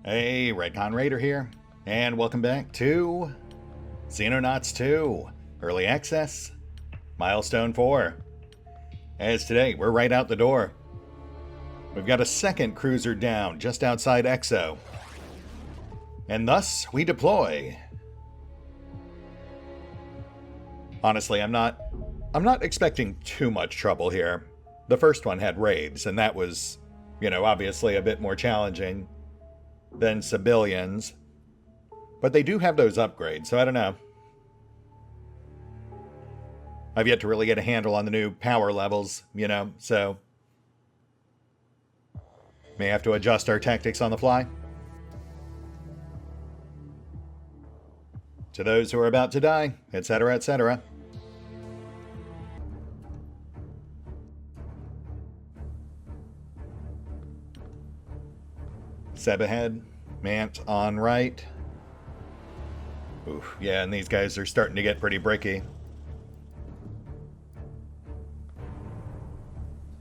Hey, RetconRaider here, and welcome back to Xenonauts 2, Early Access, Milestone 4. As today, we're right out the door. We've got a second cruiser down just outside Exo. And thus, we deploy. Honestly, I'm not expecting too much trouble here. The first one had raids, and that was, obviously a bit more challenging than civilians. But they do have those upgrades, so I don't know. I've yet to really get a handle on the new power levels, so may have to adjust our tactics on the fly. To those who are about to die, etc., etc. Seb ahead, Mant on right. Oof, yeah, and these guys are starting to get pretty bricky.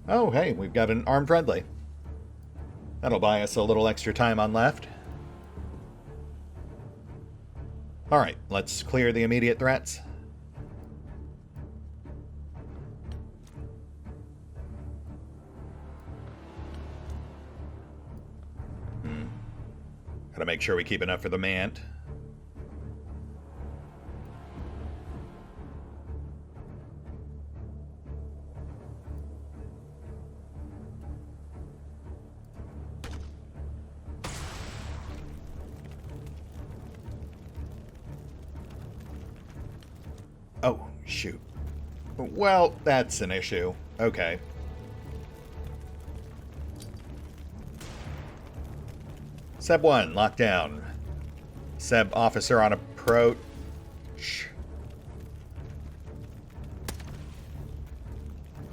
Oh, hey, we've got an armed friendly. That'll buy us a little extra time on left. Alright, let's clear the immediate threats. Gotta make sure we keep enough for the Mant. Oh, shoot. Well, that's an issue. Okay. Seb 1, lockdown. Seb officer on approach.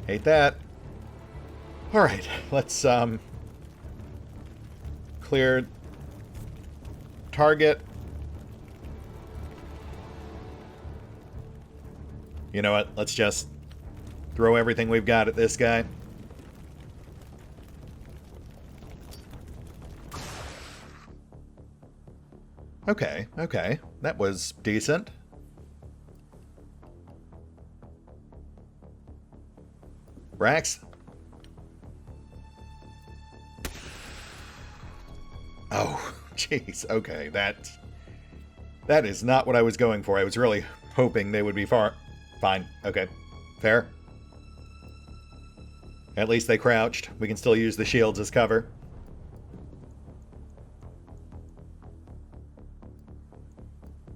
Hate that. Alright, let's, clear target. You know what? Let's just throw everything we've got at this guy. Okay, okay. That was decent. Rax? Oh, jeez. Okay, that is not what I was going for. I was really hoping they would be fine. Okay. Fair. At least they crouched. We can still use the shields as cover.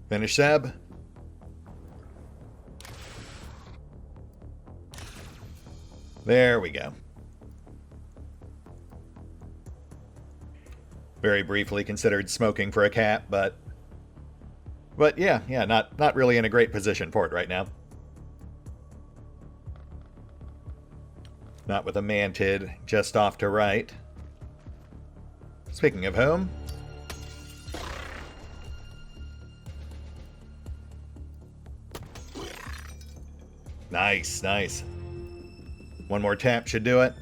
Finish Seb. There we go. Very briefly considered smoking for a cat, but yeah, not really in a great position for it right now. Not with a mantid just off to right. Speaking of whom, nice, nice. One more tap should do it.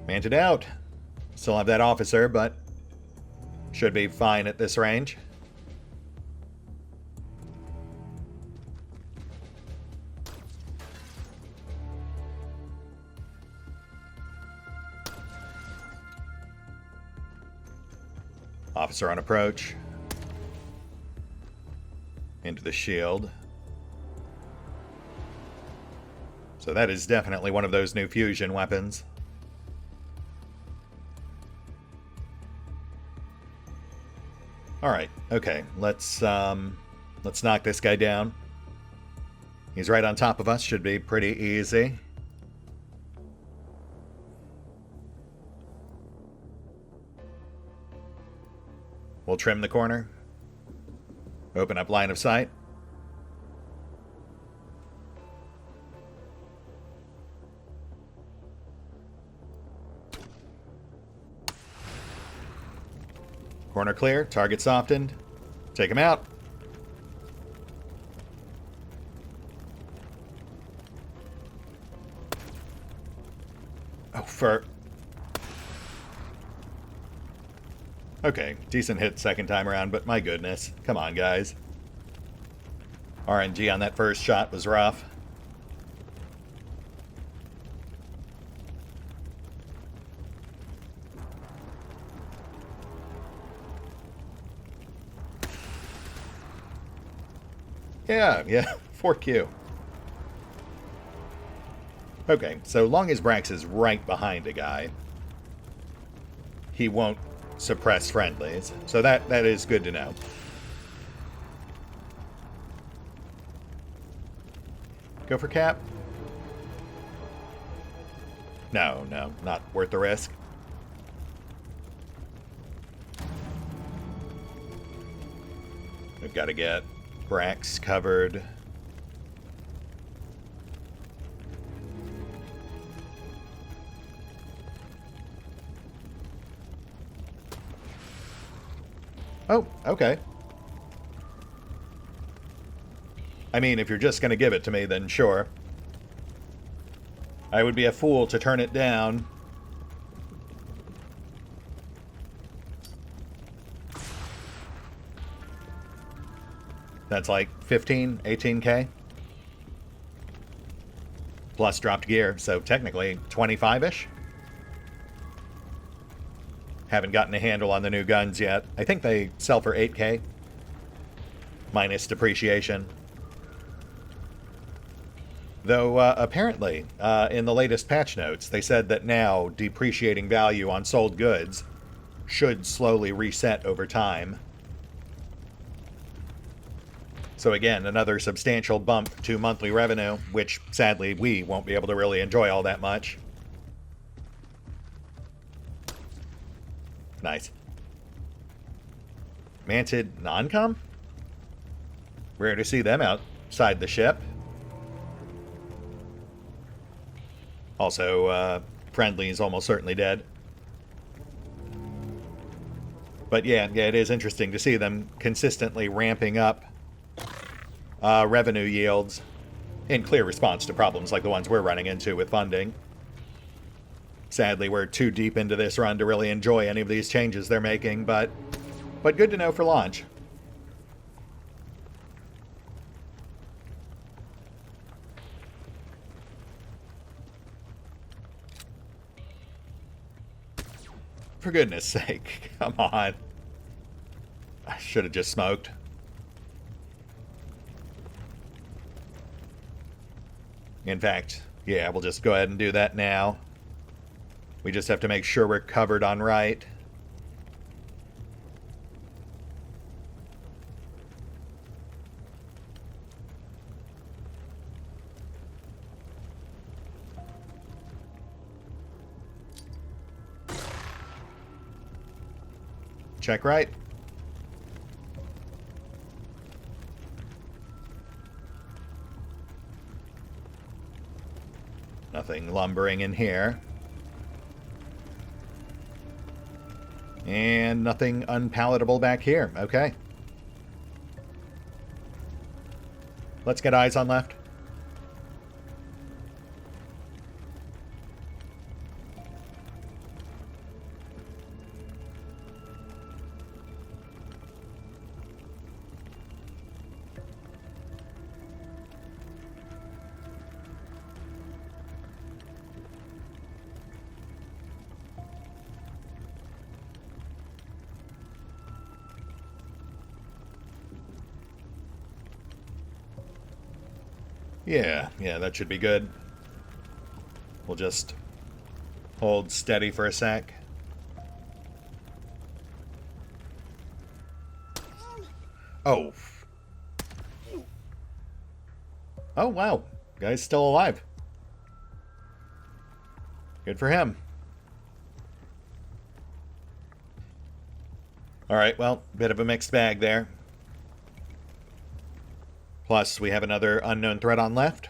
Manted out. Still have that officer, but should be fine at this range. Officer on approach. Into the shield. So that is definitely one of those new fusion weapons. Alright, okay. Let's knock this guy down. He's right on top of us, should be pretty easy. We'll trim the corner. Open up line of sight. Corner clear, target softened. Take him out. Oh, for... Okay, decent hit second time around, but my goodness. Come on, guys. RNG on that first shot was rough. Yeah, 4Q. Okay, so long as Brax is right behind a guy, he won't suppress friendlies. So that is good to know. Go for cap? No, not worth the risk. We've got to get Brax covered. Oh, okay. I mean, if you're just going to give it to me, then sure. I would be a fool to turn it down. That's like 15, 18K. Plus dropped gear, so technically 25-ish. Haven't gotten a handle on the new guns yet. I think they sell for 8K. Minus depreciation. Though, apparently, in the latest patch notes, they said that now depreciating value on sold goods should slowly reset over time. So again, another substantial bump to monthly revenue, which, sadly, we won't be able to really enjoy all that much. Nice. Manted non-com? Rare to see them outside the ship. Also, friendly is almost certainly dead. But yeah, it is interesting to see them consistently ramping up revenue yields in clear response to problems like the ones we're running into with funding. Sadly, we're too deep into this run to really enjoy any of these changes they're making, but good to know for launch. For goodness sake, come on. I should have just smoked. In fact, yeah, we'll just go ahead and do that now. We just have to make sure we're covered on right. Check right. Nothing lumbering in here. And nothing unpalatable back here. Okay. Let's get eyes on left. Yeah, that should be good. We'll just hold steady for a sec. Oh. Oh, wow. Guy's still alive. Good for him. Alright, well, bit of a mixed bag there. Plus, we have another unknown threat on left.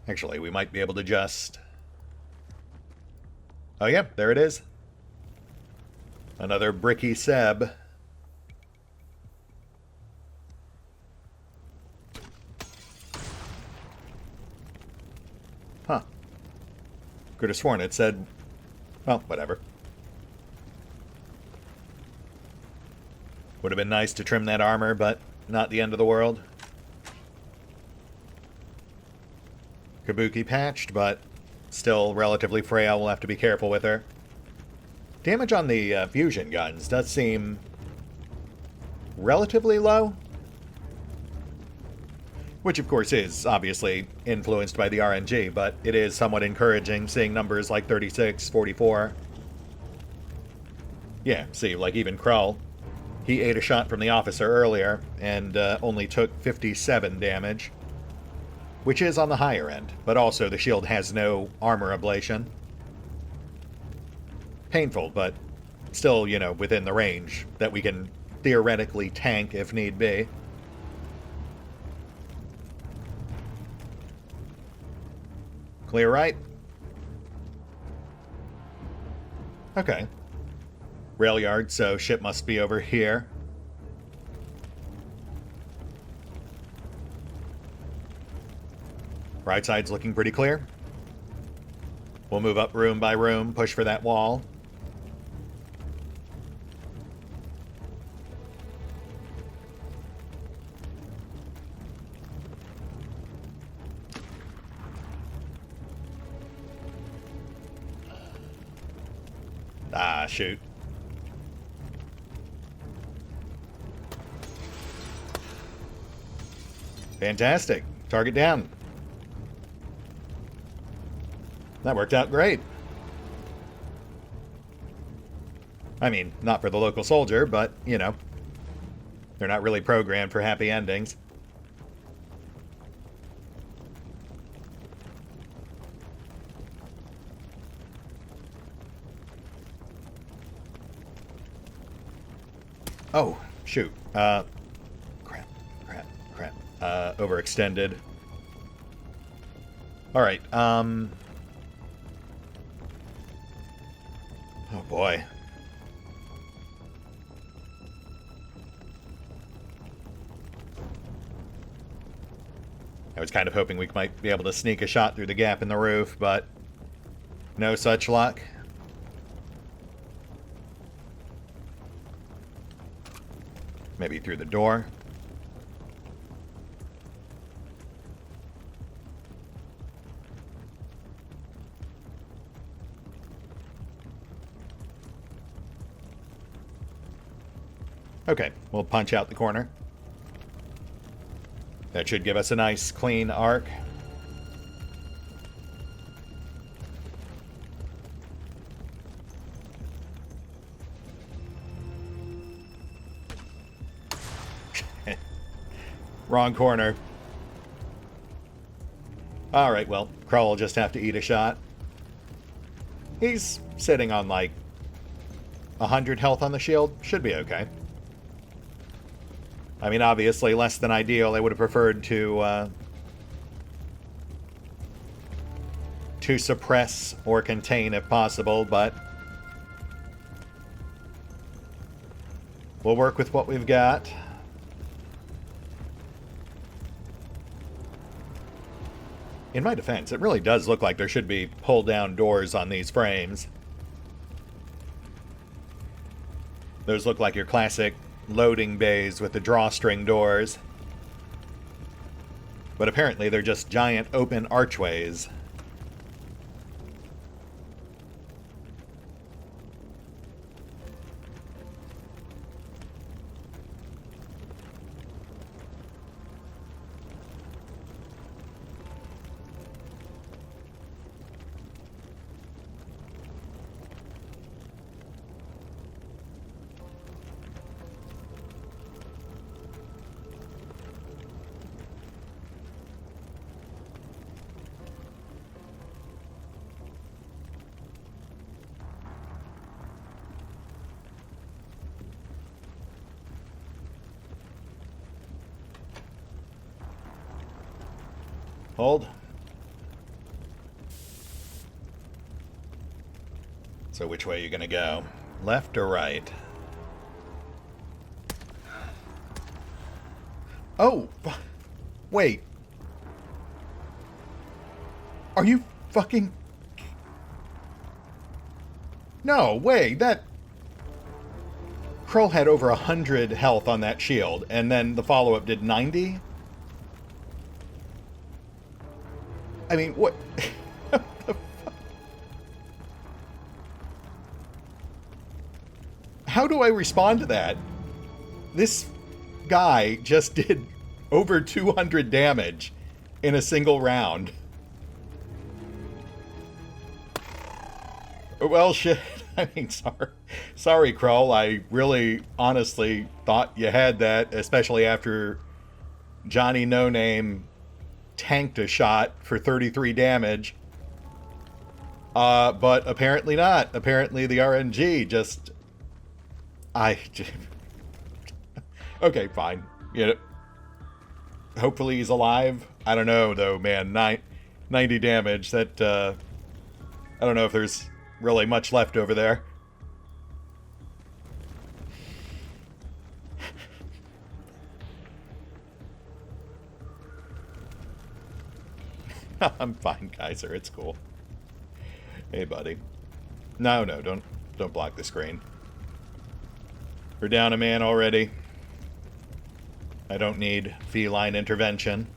Actually, we might be able to just... Oh yeah, there it is. Another bricky Seb. Could have sworn it said... Well, whatever. Would have been nice to trim that armor, but not the end of the world. Kabuki patched, but still relatively frail. We'll have to be careful with her. Damage on the fusion guns does seem relatively low. Which, of course, is obviously influenced by the RNG, but it is somewhat encouraging seeing numbers like 36, 44. Yeah, see, like even Krull. He ate a shot from the officer earlier and only took 57 damage. Which is on the higher end, but also the shield has no armor ablation. Painful, but still, you know, within the range that we can theoretically tank if need be. Clear right? Okay. Rail yard, so ship must be over here. Right side's looking pretty clear. We'll move up room by room, push for that wall. Ah, shoot. Fantastic. Target down. That worked out great. I mean, not for the local soldier, but, you know, they're not really programmed for happy endings. Oh, shoot. Crap. Overextended. Alright, oh boy. I was kind of hoping we might be able to sneak a shot through the gap in the roof, but no such luck. Maybe through the door. Okay, we'll punch out the corner. That should give us a nice, clean arc. Wrong corner. Alright, well, Krull will just have to eat a shot. He's sitting on, like, 100 health on the shield. Should be okay. I mean, obviously, less than ideal. I would have preferred to suppress or contain if possible, but we'll work with what we've got. In my defense, it really does look like there should be pull-down doors on these frames. Those look like your classic loading bays with the drawstring doors. But apparently they're just giant open archways. Hold. So which way are you gonna go? Left or right? Oh! Wait. Are you fucking... No, wait, that... Krull had over 100 health on that shield, and then the follow-up did 90? I mean, what... How do I respond to that? This guy just did over 200 damage in a single round. Well, shit. I mean, sorry, Krull. I really, honestly thought you had that, especially after Johnny No Name tanked a shot for 33 damage. But apparently not. Apparently the RNG just... Okay, fine. You know, hopefully he's alive. I don't know, though, man. 90 damage. That, I don't know if there's really much left over there. I'm fine, Kaiser. It's cool. Hey, buddy. No, don't block the screen. We're down a man already. I don't need feline intervention.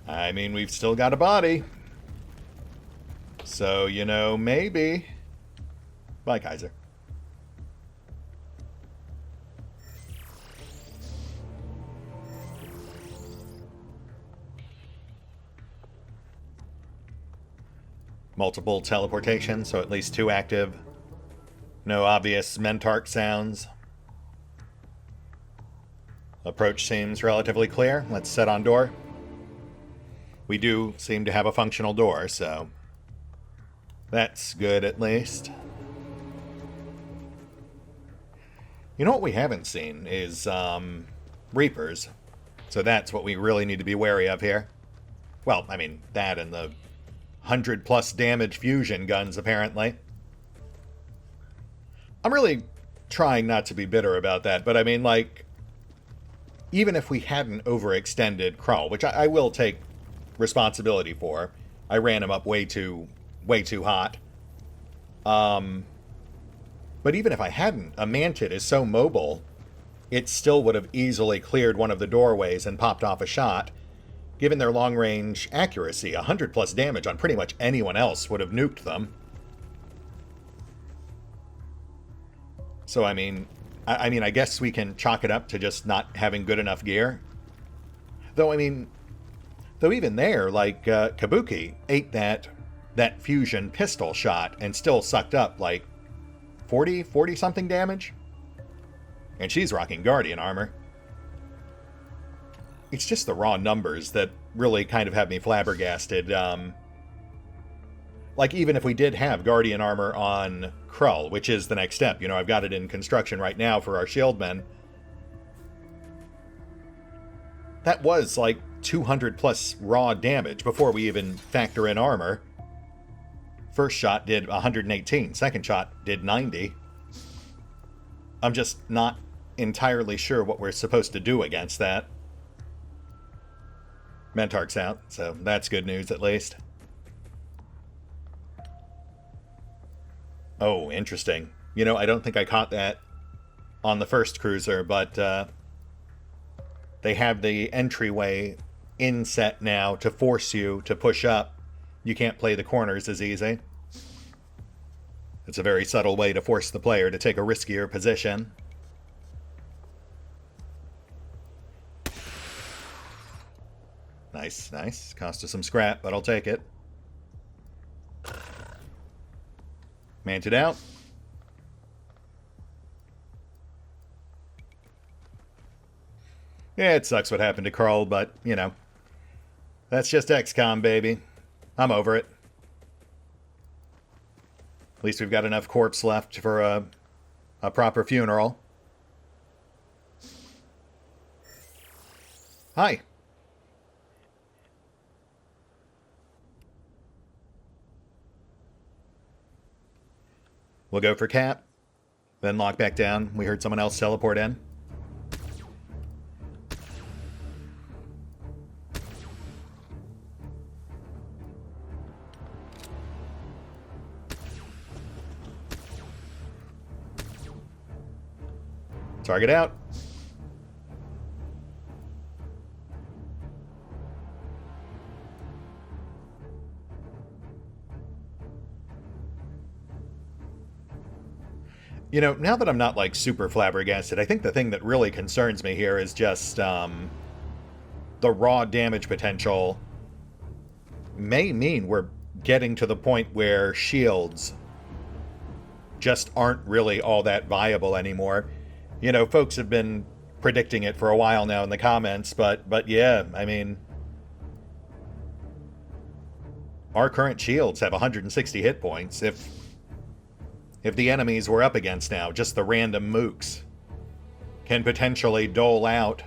I mean, we've still got a body. So, you know, maybe. Bye, Kaiser. Multiple teleportation, so at least 2 active. No obvious Mentarch sounds. Approach seems relatively clear. Let's set on door. We do seem to have a functional door, so that's good at least. You know what we haven't seen is Reapers. So that's what we really need to be wary of here. Well, I mean, that and the 100+ damage fusion guns, apparently. I'm really trying not to be bitter about that, but I mean, like, even if we hadn't overextended Krull, which I will take responsibility for, I ran him up way too hot. But even if I hadn't, a Mantid is so mobile, it still would have easily cleared one of the doorways and popped off a shot. Given their long-range accuracy, 100+ damage on pretty much anyone else would have nuked them. So, I mean, I guess we can chalk it up to just not having good enough gear. Though, I mean, even there, like, Kabuki ate that fusion pistol shot and still sucked up, like, 40-something damage? And she's rocking Guardian armor. It's just the raw numbers that really kind of have me flabbergasted. Like, even if we did have Guardian armor on Krull, which is the next step. You know, I've got it in construction right now for our shieldmen. That was, like, 200+ raw damage before we even factor in armor. First shot did 118. Second shot did 90. I'm just not entirely sure what we're supposed to do against that. Mentarch's out, so that's good news at least. Oh, interesting. You know, I don't think I caught that on the first cruiser, but they have the entryway inset now to force you to push up. You can't play the corners as easy. It's a very subtle way to force the player to take a riskier position. Nice, nice. Cost us some scrap, but I'll take it. Manted out. Yeah, it sucks what happened to Krull, but, you know, that's just XCOM, baby. I'm over it. At least we've got enough corpse left for a proper funeral. Hi. We'll go for Cap, then lock back down. We heard someone else teleport in. Target out. You know, now that I'm not, like, super flabbergasted, I think the thing that really concerns me here is just, the raw damage potential may mean we're getting to the point where shields just aren't really all that viable anymore. You know, folks have been predicting it for a while now in the comments, but yeah, I mean, our current shields have 160 hit points. If the enemies we're up against now, just the random mooks, can potentially dole out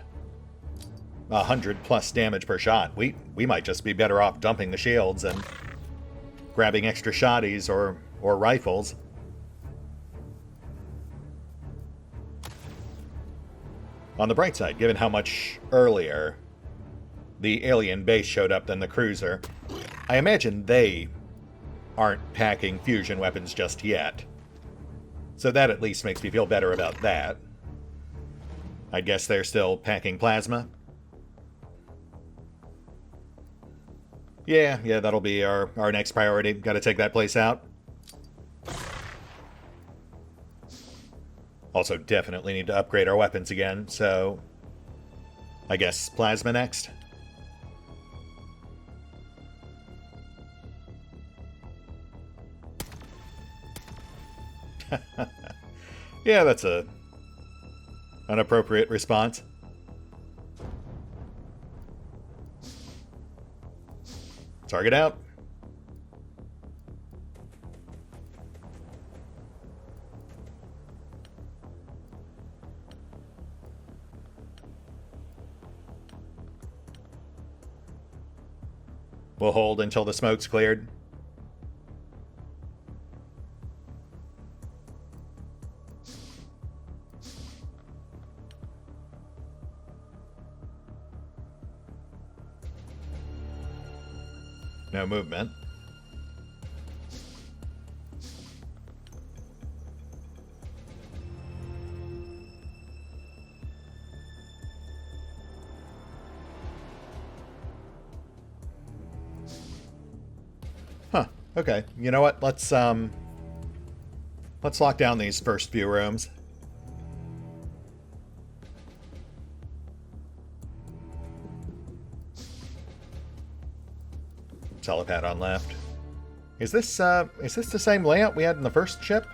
100+ damage per shot, we might just be better off dumping the shields and grabbing extra shotties or rifles. On the bright side, given how much earlier the alien base showed up than the cruiser, I imagine they aren't packing fusion weapons just yet. So that at least makes me feel better about that. I guess they're still packing plasma. Yeah, that'll be our next priority. Gotta take that place out. Also, definitely need to upgrade our weapons again, so I guess plasma next. Yeah, that's an appropriate response. Target out. We'll hold until the smoke's cleared. No movement. Huh. Okay. You know what? Let's lock down these first few rooms. Telepad on left. Is this the same layout we had in the first ship?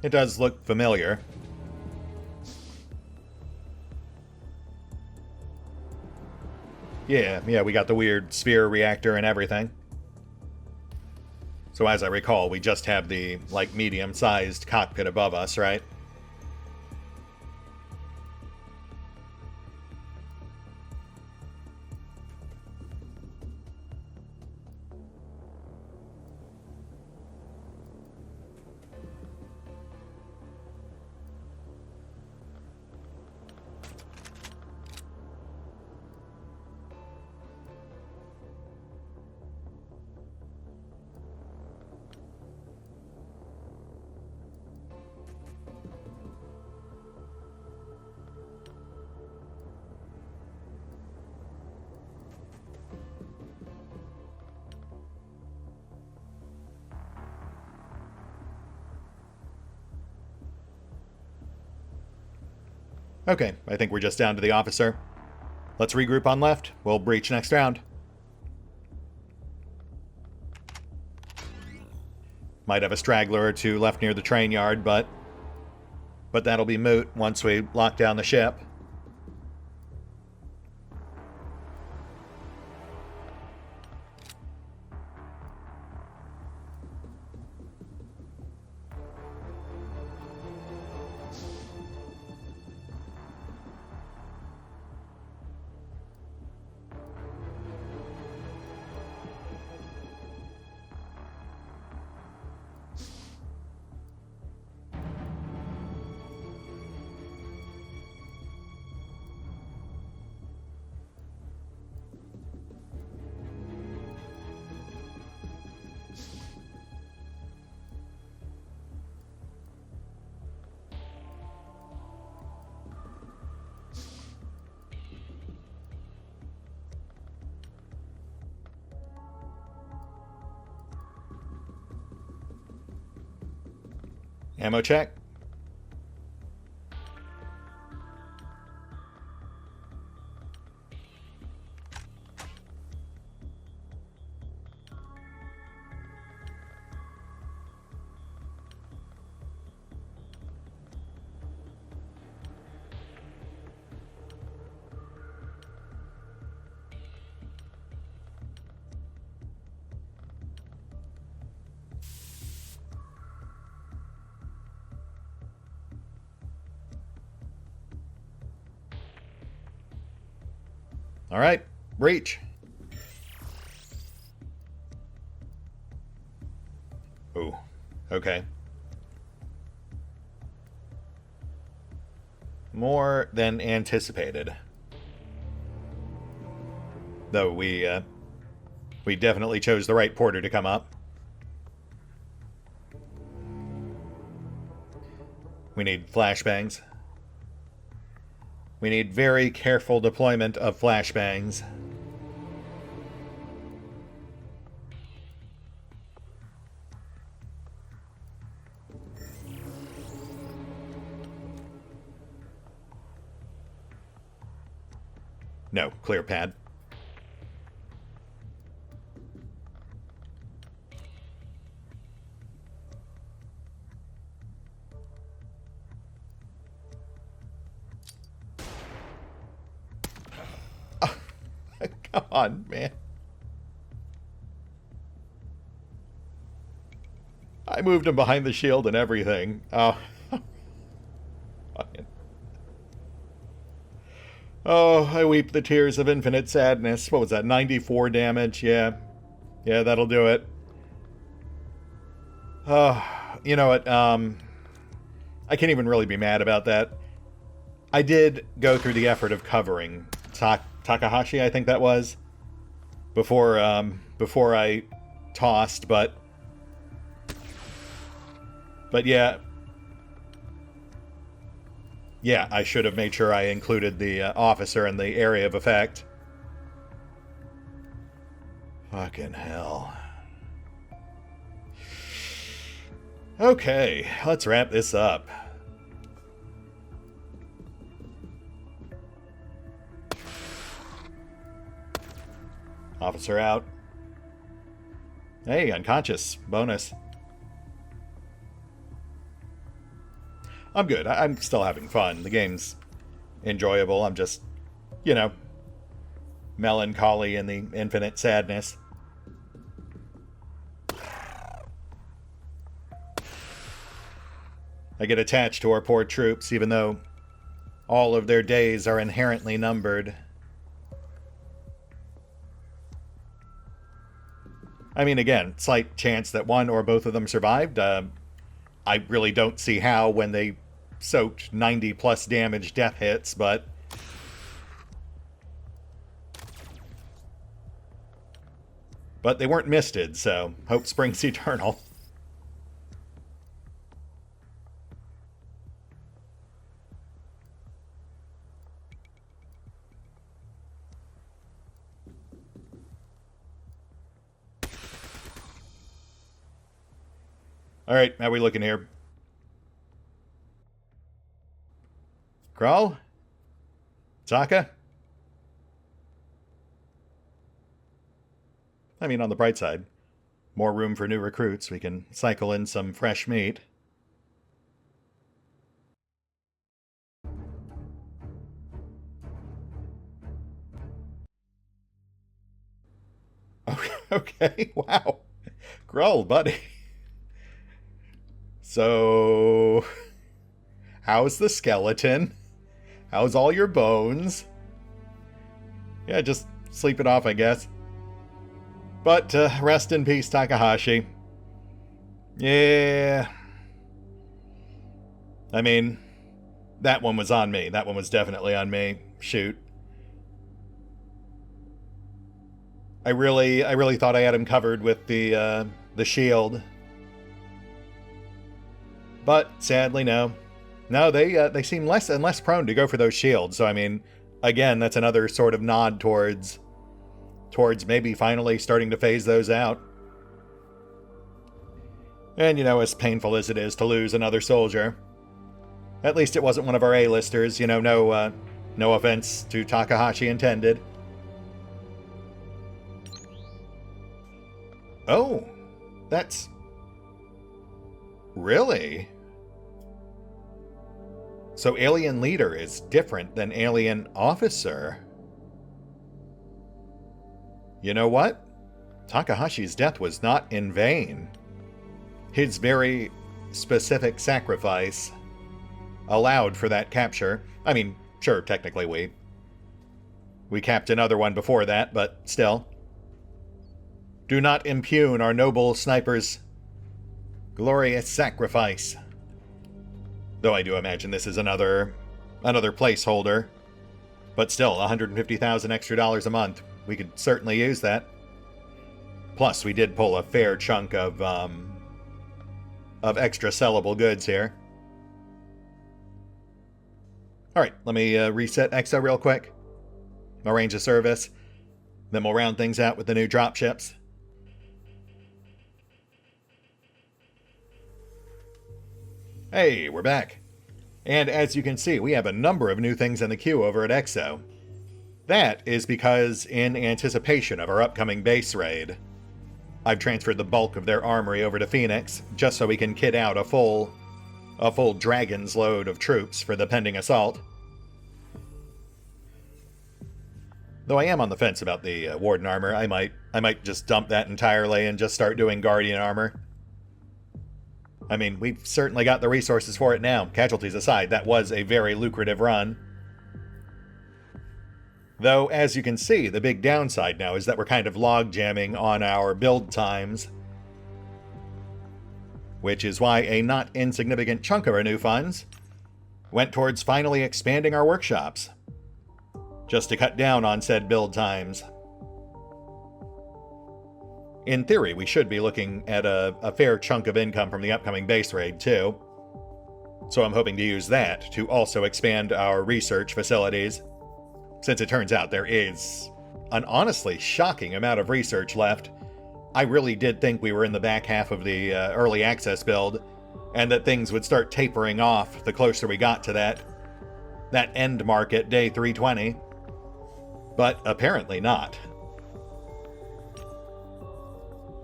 It does look familiar. Yeah, we got the weird sphere reactor and everything. So as I recall, we just have the, like, medium-sized cockpit above us, right? Okay, I think we're just down to the officer. Let's regroup on left. We'll breach next round. Might have a straggler or two left near the train yard, but that'll be moot once we lock down the ship. Ammo check. All right, breach. Ooh, okay. More than anticipated. Though we definitely chose the right porter to come up. We need flashbangs. We need very careful deployment of flashbangs. No, clear pad. Come on, man. I moved him behind the shield and everything. Oh. Oh, I weep the tears of infinite sadness. What was that? 94 damage? Yeah. Yeah, that'll do it. Oh, you know what? I can't even really be mad about that. I did go through the effort of covering Takahashi, I think that was, before I tossed, but yeah, I should have made sure I included the officer in the area of effect. Fucking hell. Okay, let's wrap this up. Officer out. Hey, unconscious. Bonus. I'm good. I'm still having fun. The game's enjoyable. I'm just, you know, melancholy in the infinite sadness. I get attached to our poor troops, even though all of their days are inherently numbered. I mean, again, slight chance that one or both of them survived. I really don't see how when they soaked 90 plus damage death hits, but they weren't misted, so hope springs eternal. All right, how we looking here? Crawl? Taka? I mean, on the bright side, more room for new recruits. We can cycle in some fresh meat. Okay, wow. Growl, buddy. So, how's the skeleton? How's all your bones? Yeah, just sleep it off, I guess. But rest in peace, Takahashi. Yeah. I mean, that one was on me. That one was definitely on me. Shoot. I really thought I had him covered with the shield. But sadly, no. No, they seem less and less prone to go for those shields. So I mean, again, that's another sort of nod towards maybe finally starting to phase those out. And, as painful as it is to lose another soldier, at least it wasn't one of our A-listers, no offense to Takahashi intended. Oh, that's... Really? So alien leader is different than alien officer. You know what? Takahashi's death was not in vain. His very specific sacrifice allowed for that capture. I mean, sure, technically we capped another one before that, but still. Do not impugn our noble sniper's glorious sacrifice. Though I do imagine this is another placeholder. But still, $150,000 extra a month. We could certainly use that. Plus, we did pull a fair chunk of extra sellable goods here. Alright, let me reset EXO real quick. Arrange a service. Then we'll round things out with the new dropships. Hey, we're back. And as you can see, we have a number of new things in the queue over at EXO. That is because, in anticipation of our upcoming base raid, I've transferred the bulk of their armory over to Phoenix, just so we can kit out a full dragon's load of troops for the pending assault. Though I am on the fence about the Warden armor, I might just dump that entirely and just start doing Guardian armor. I mean, we've certainly got the resources for it now. Casualties aside, that was a very lucrative run. Though, as you can see, the big downside now is that we're kind of log jamming on our build times. Which is why a not insignificant chunk of our new funds went towards finally expanding our workshops, just to cut down on said build times. In theory, we should be looking at a fair chunk of income from the upcoming base raid, too. So I'm hoping to use that to also expand our research facilities, since it turns out there is an honestly shocking amount of research left. I really did think we were in the back half of the early access build, and that things would start tapering off the closer we got to that end market, day 320. But apparently not.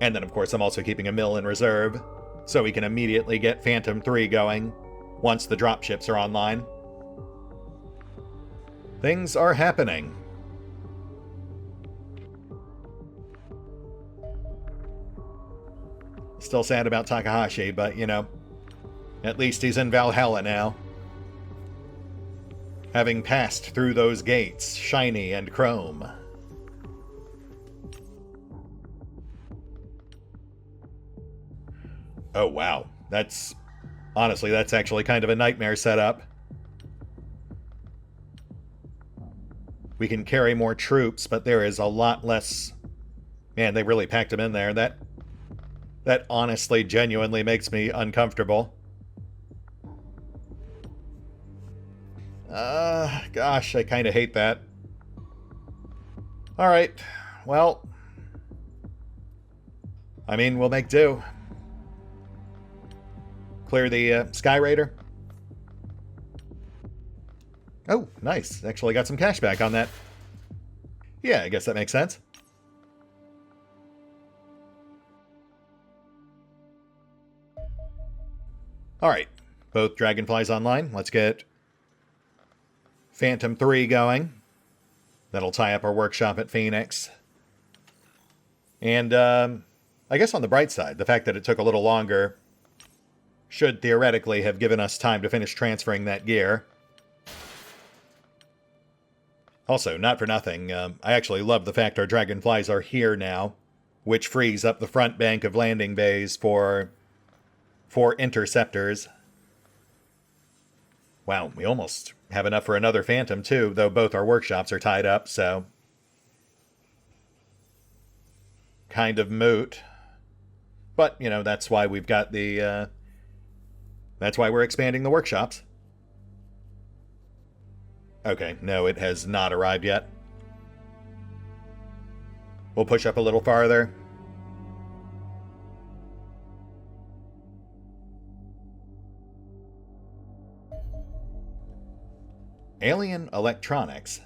And then, of course, I'm also keeping a mill in reserve, so we can immediately get Phantom 3 going once the dropships are online. Things are happening. Still sad about Takahashi, but, at least he's in Valhalla now. Having passed through those gates, shiny and chrome. Oh, wow. That's actually kind of a nightmare setup. We can carry more troops, but there is a lot less... Man, they really packed them in there. That honestly, genuinely makes me uncomfortable. Gosh, I kind of hate that. Alright, well... I mean, we'll make do. Clear the Sky Raider. Oh, nice. Actually got some cash back on that. Yeah, I guess that makes sense. Alright, both Dragonflies online. Let's get Phantom 3 going. That'll tie up our workshop at Phoenix. And, I guess on the bright side, the fact that it took a little longer should theoretically have given us time to finish transferring that gear. Also, not for nothing, I actually love the fact our Dragonflies are here now, which frees up the front bank of landing bays for interceptors. Wow, we almost have enough for another Phantom too, though both our workshops are tied up, so... kind of moot. But, that's why we've got the, that's why we're expanding the workshops. Okay, no, it has not arrived yet. We'll push up a little farther. Alien electronics.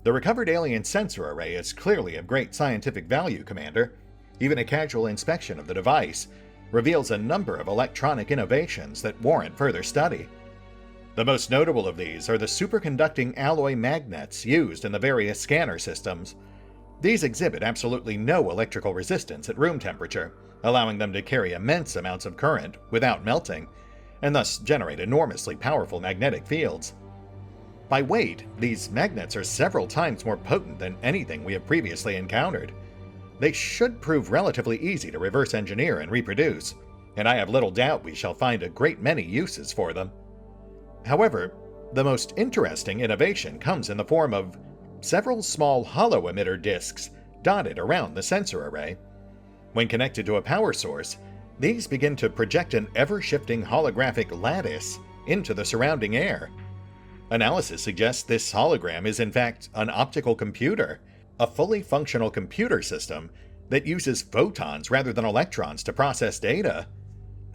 The recovered alien sensor array is clearly of great scientific value, Commander. Even a casual inspection of the device reveals a number of electronic innovations that warrant further study. The most notable of these are the superconducting alloy magnets used in the various scanner systems. These exhibit absolutely no electrical resistance at room temperature, allowing them to carry immense amounts of current without melting, and thus generate enormously powerful magnetic fields. By weight, these magnets are several times more potent than anything we have previously encountered. They should prove relatively easy to reverse engineer and reproduce, and I have little doubt we shall find a great many uses for them. However, the most interesting innovation comes in the form of several small holo emitter disks dotted around the sensor array. When connected to a power source, these begin to project an ever-shifting holographic lattice into the surrounding air. Analysis suggests this hologram is in fact an optical computer, a fully functional computer system that uses photons rather than electrons to process data.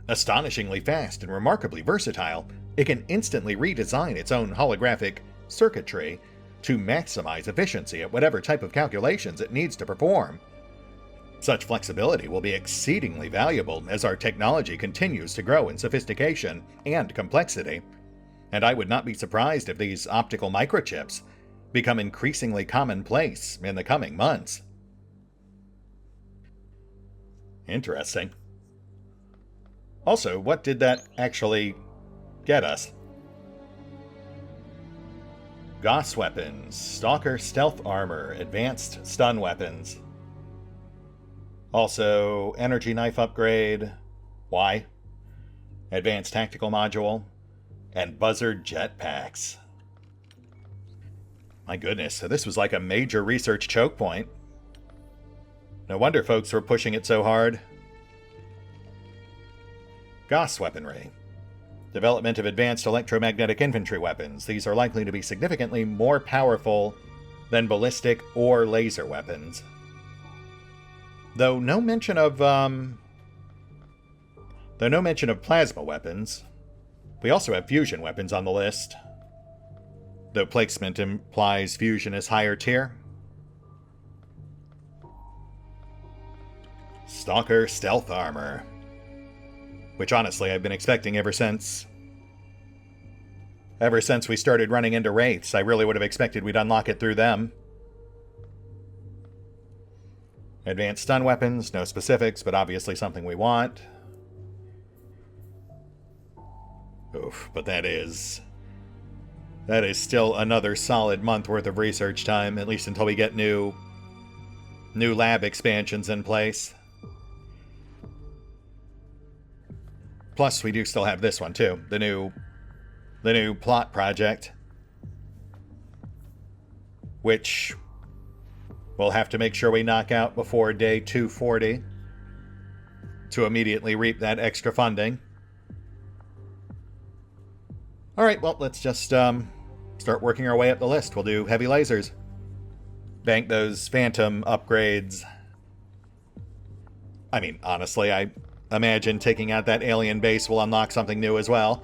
Astonishingly fast and remarkably versatile, it can instantly redesign its own holographic circuitry to maximize efficiency at whatever type of calculations it needs to perform. Such flexibility will be exceedingly valuable as our technology continues to grow in sophistication and complexity, and I would not be surprised if these optical microchips become increasingly commonplace in the coming months. Interesting. Also, what did that actually get us? Gauss weapons, Stalker stealth armor, advanced stun weapons. Also, energy knife upgrade. Why? Advanced tactical module. And buzzard jetpacks. My goodness, so this was like a major research choke point. No wonder folks were pushing it so hard. Gauss weaponry. Development of advanced electromagnetic infantry weapons. These are likely to be significantly more powerful than ballistic or laser weapons. Though no mention of plasma weapons. We also have fusion weapons on the list, though placement implies fusion is higher tier. Stalker stealth armor, which honestly I've been expecting ever since we started running into wraiths. I really would have expected we'd unlock it through them. Advanced stun weapons, no specifics, but obviously something we want. Oof, but that is still another solid month worth of research time, at least until we get new lab expansions in place. Plus, we do still have this one too, the new plot project, which we'll have to make sure we knock out before day 240 to immediately reap that extra funding. Alright, well, let's just start working our way up the list. We'll do heavy lasers. Bank those phantom upgrades. I mean, honestly, I imagine taking out that alien base will unlock something new as well.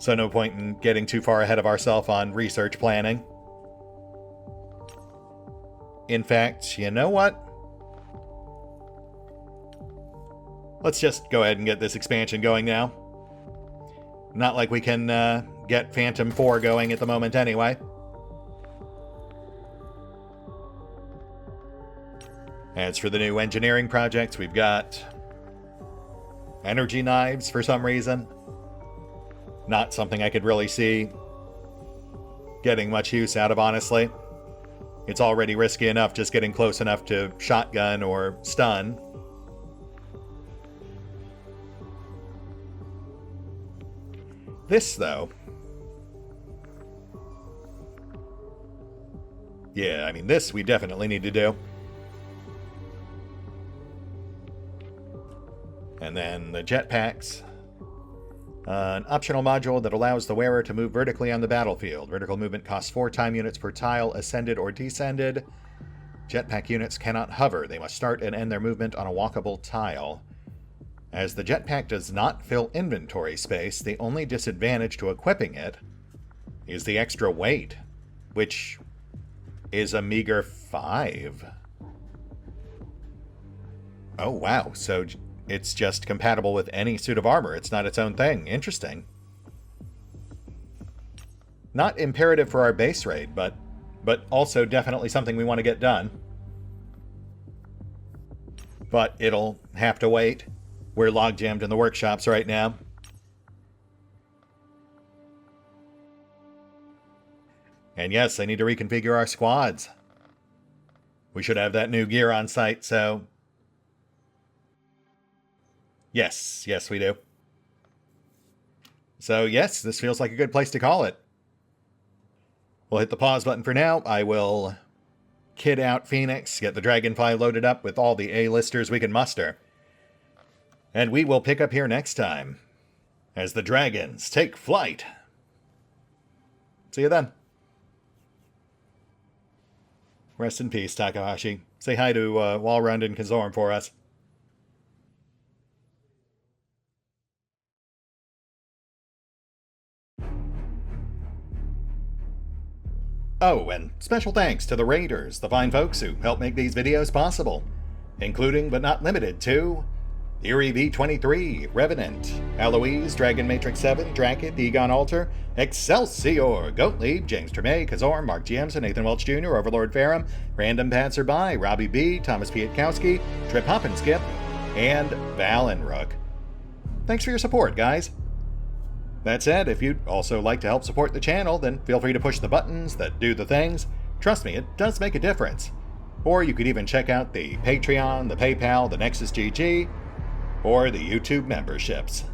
So no point in getting too far ahead of ourselves on research planning. In fact, you know what? Let's just go ahead and get this expansion going now. Not like we can get Phantom 4 going at the moment anyway. As for the new engineering projects, we've got energy knives for some reason. Not something I could really see getting much use out of, honestly. It's already risky enough just getting close enough to shotgun or stun. This, though. Yeah, I mean, this we definitely need to do. And then the jetpacks. An optional module that allows the wearer to move vertically on the battlefield. Vertical movement costs 4 time units per tile, ascended or descended. Jetpack units cannot hover. They must start and end their movement on a walkable tile. As the jetpack does not fill inventory space, the only disadvantage to equipping it is the extra weight, which is a meager 5. Oh, wow. So it's just compatible with any suit of armor. It's not its own thing. Interesting. Not imperative for our base raid, but also definitely something we want to get done. But it'll have to wait. We're log jammed in the workshops right now. And yes, I need to reconfigure our squads. We should have that new gear on site, so... Yes, we do. So yes, this feels like a good place to call it. We'll hit the pause button for now. I will kid out Phoenix, get the Dragonfly loaded up with all the A-listers we can muster. And we will pick up here next time, as the dragons take flight. See you then. Rest in peace, Takahashi. Say hi to Walrund and Kazorm for us. Oh, and special thanks to the Raiders, the fine folks who help make these videos possible, including but not limited to Eerie V23, Revenant, Alois, Dragon Matrix 7, Drakiith, EgonAlter, Exsellsior, Gottlieb, James Trimmier, Kazorm, Mark Giemza, Nathan Welch Jr., OverlordPherom, RandomPassrby, RobbyB, Tomasz Piątkowski, Triphoppenskip, and Valinrook. Thanks for your support, guys. That said, if you'd also like to help support the channel, then feel free to push the buttons that do the things. Trust me, it does make a difference. Or you could even check out the Patreon, the PayPal, the Nexus GG, or the YouTube memberships.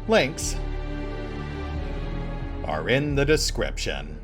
Links are in the description.